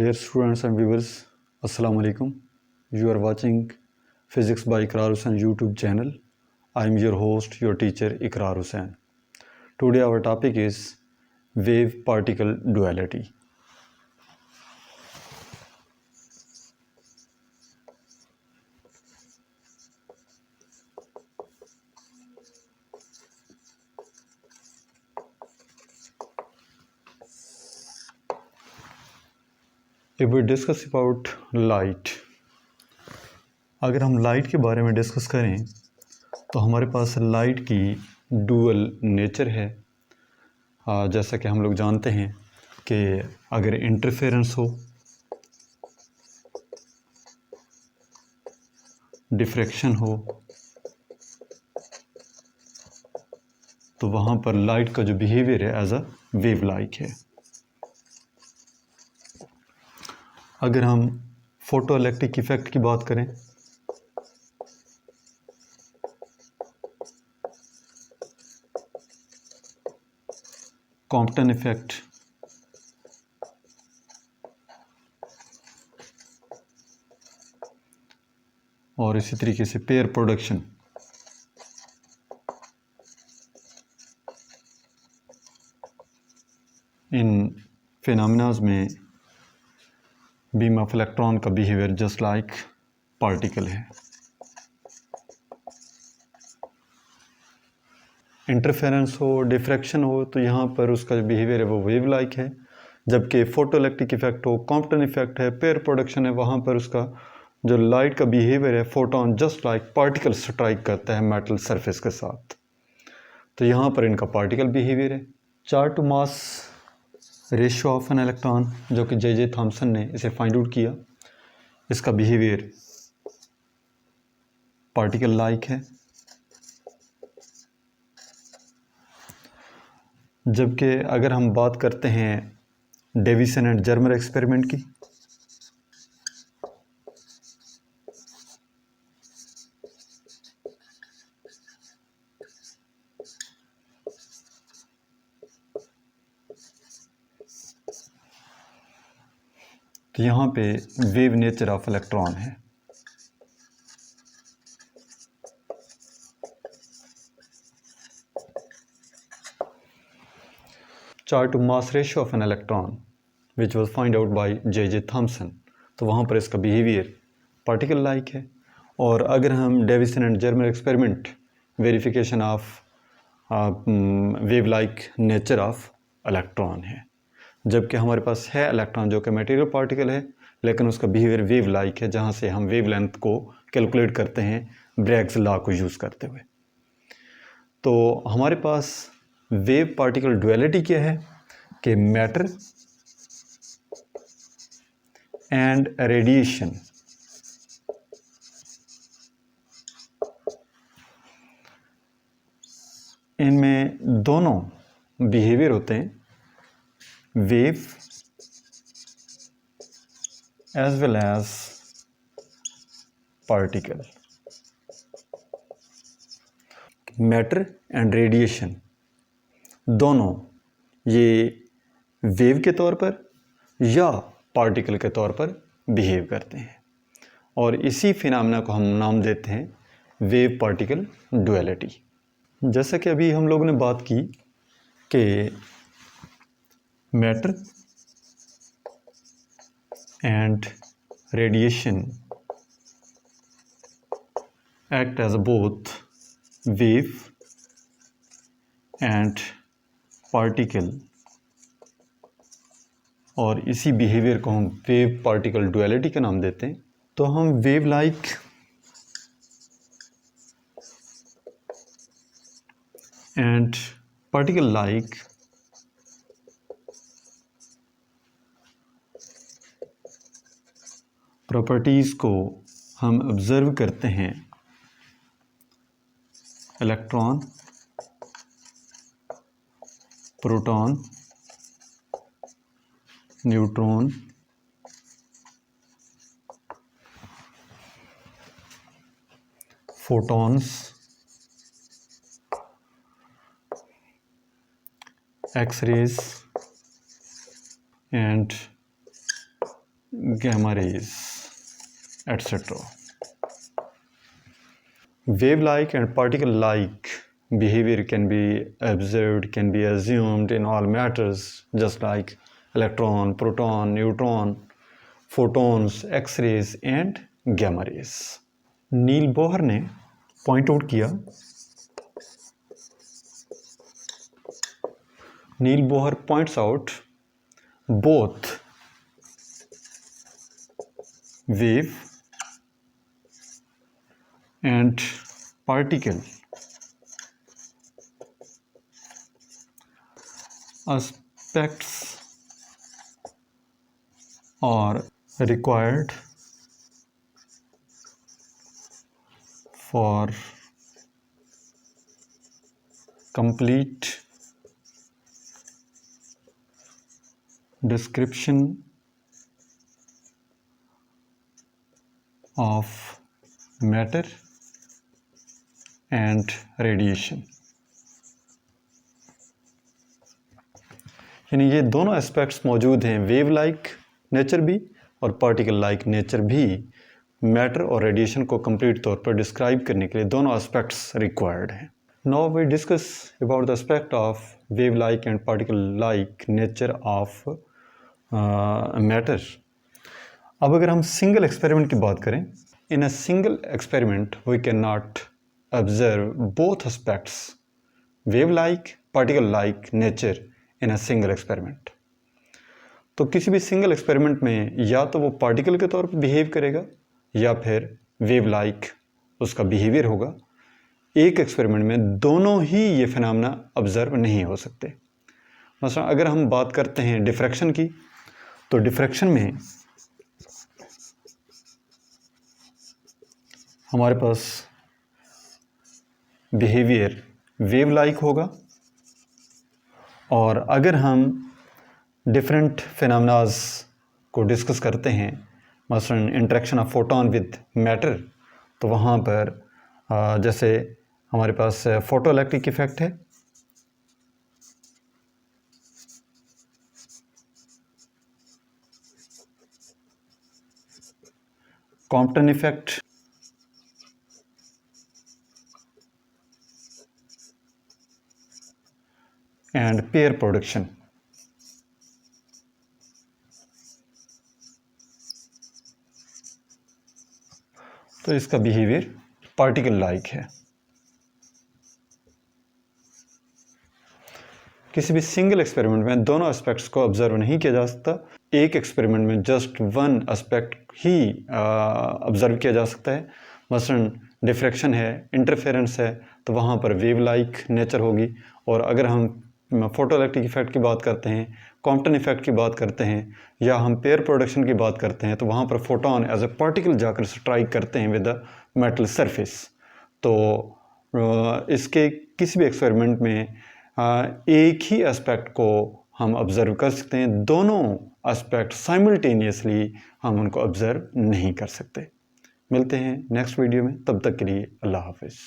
Dear students and viewers, Assalamu alaikum. You are watching Physics by Iqrar Hussain YouTube channel. I am your host, your teacher Iqrar Hussain. Today our topic is wave-particle duality. If we discuss about light, अगर हम light के बारे में discuss करें तो हमारे पास light की dual nature है। जैसा कि हम लोग जानते हैं कि अगर इंटरफेरेंस हो, डिफ्रैक्शन हो, तो वहाँ पर लाइट का जो बिहेवियर है एज अ वेव लाइक है। अगर हम फोटो इलेक्ट्रिक इफेक्ट की बात करें कॉम्पटन इफेक्ट, और इसी तरीके से पेयर प्रोडक्शन, इन फिनोमेनास में बीम ऑफ इलेक्ट्रॉन का बिहेवियर जस्ट लाइक पार्टिकल है। इंटरफेरेंस हो, डिफ्रैक्शन हो, तो यहाँ पर उसका जो बिहेवियर है वो वेव लाइक है। जबकि फोटो इलेक्ट्रिक इफेक्ट हो, कॉम्पटन इफेक्ट है, पेयर प्रोडक्शन है, वहाँ पर उसका जो लाइट का बिहेवियर है photon just like particle strike करता है मेटल सरफेस के साथ। तो यहाँ पर इनका पार्टिकल बिहेवियर है। Charge to mass ratio of an electron, जो कि जे थॉमसन ने इसे फाइंड आउट किया, इसका बिहेवियर पार्टिकल लाइक है। जबकि अगर हम बात करते हैं डेविसन एंड जर्मर एक्सपेरिमेंट की, तो यहाँ पे वेव नेचर ऑफ इलेक्ट्रॉन है। Charge to mass ratio of an electron which was find out by J Thomson, तो वहाँ पर इसका बिहेवियर पार्टिकल लाइक है। और अगर हम Davisson and Germer experiment verification of wave like nature of electron है, जबकि हमारे पास है इलेक्ट्रॉन जो कि मटेरियल पार्टिकल है, लेकिन उसका बिहेवियर वेव लाइक है, जहाँ से हम वेव लेंथ को कैलकुलेट करते हैं ब्रैग्स लॉ को यूज़ करते हुए। तो हमारे पास वेव पार्टिकल डुअलिटी क्या है कि मैटर एंड रेडिएशन, इनमें दोनों बिहेवियर होते हैं wave as well as particle. Matter and radiation दोनों ये वेव के तौर पर या पार्टिकल के तौर पर बिहेव करते हैं, और इसी फिनोमेना को हम नाम देते हैं वेव पार्टिकल डुअलिटी। जैसा कि अभी हम लोगों ने बात की कि matter and radiation act as both wave and particle, और इसी बिहेवियर को हम वेव पार्टिकल डुअलिटी का नाम देते हैं। तो हम wave like and particle like properties को हम ऑब्जर्व करते हैं electron, proton, neutron, photons, X-rays and gamma rays, etc. Wave-like and particle-like behavior can be observed, can be assumed in all matters, just like electron, proton, neutron, photons, X-rays and gamma rays. Niels Bohr ने point out किया, Niels Bohr points out both wave and particle aspects are required for complete description of matter and radiation. यानी ये दोनों aspects मौजूद हैं, wave like nature भी और particle like nature भी मैटर और रेडिएशन को कंप्लीट तौर पर डिस्क्राइब करने के लिए दोनों एस्पेक्ट्स रिक्वायर्ड हैं. Now we discuss about the aspect of wave like and particle like nature of matter. अब अगर हम सिंगल एक्सपेरिमेंट की बात करें, in a single experiment we can not observe both aspects wave like particle like nature in a single experiment. तो किसी भी single experiment में या तो वो पार्टिकल के तौर पर बिहेव करेगा या फिर वेव लाइक उसका बिहेवियर होगा. एक एक्सपेरिमेंट में दोनों ही ये फिनोमेना ऑब्जर्व नहीं हो सकते. मसलन अगर हम बात करते हैं डिफ्रैक्शन की, तो डिफ्रैक्शन में हमारे पास बिहेवियर वेव लाइक होगा, और अगर हम डिफरेंट फिनोमेनास को डिस्कस करते हैं, मसलन interaction of photon with matter, तो वहाँ पर जैसे हमारे पास फोटो इलेक्ट्रिक इफेक्ट है, Compton effect, and pair production. तो इसका बिहेवियर पार्टिकल लाइक है. किसी भी सिंगल एक्सपेरिमेंट में दोनों एस्पेक्ट्स को ऑब्जर्व नहीं किया जा सकता. एक एक्सपेरिमेंट में जस्ट वन एस्पेक्ट ही ऑब्जर्व किया जा सकता है. मसलन डिफ्रैक्शन है, इंटरफेरेंस है, तो वहाँ पर वेव लाइक नेचर होगी. और अगर हम फोटो इलेक्ट्रिक इफेक्ट की बात करते हैं, कॉम्पटन इफेक्ट की बात करते हैं, या हम पेयर प्रोडक्शन की बात करते हैं, तो वहाँ पर फोटोन एज ए पार्टिकल जाकर स्ट्राइक करते हैं विद द मेटल सरफेस. तो इसके किसी भी एक्सपेरिमेंट में एक ही एस्पेक्ट को हम ऑब्ज़र्व कर सकते हैं, दोनों एस्पेक्ट साइमल्टेनियसली हम उनको ऑब्ज़र्व नहीं कर सकते. मिलते हैं नेक्स्ट वीडियो में, तब तक के लिए अल्लाह हाफ़िज़.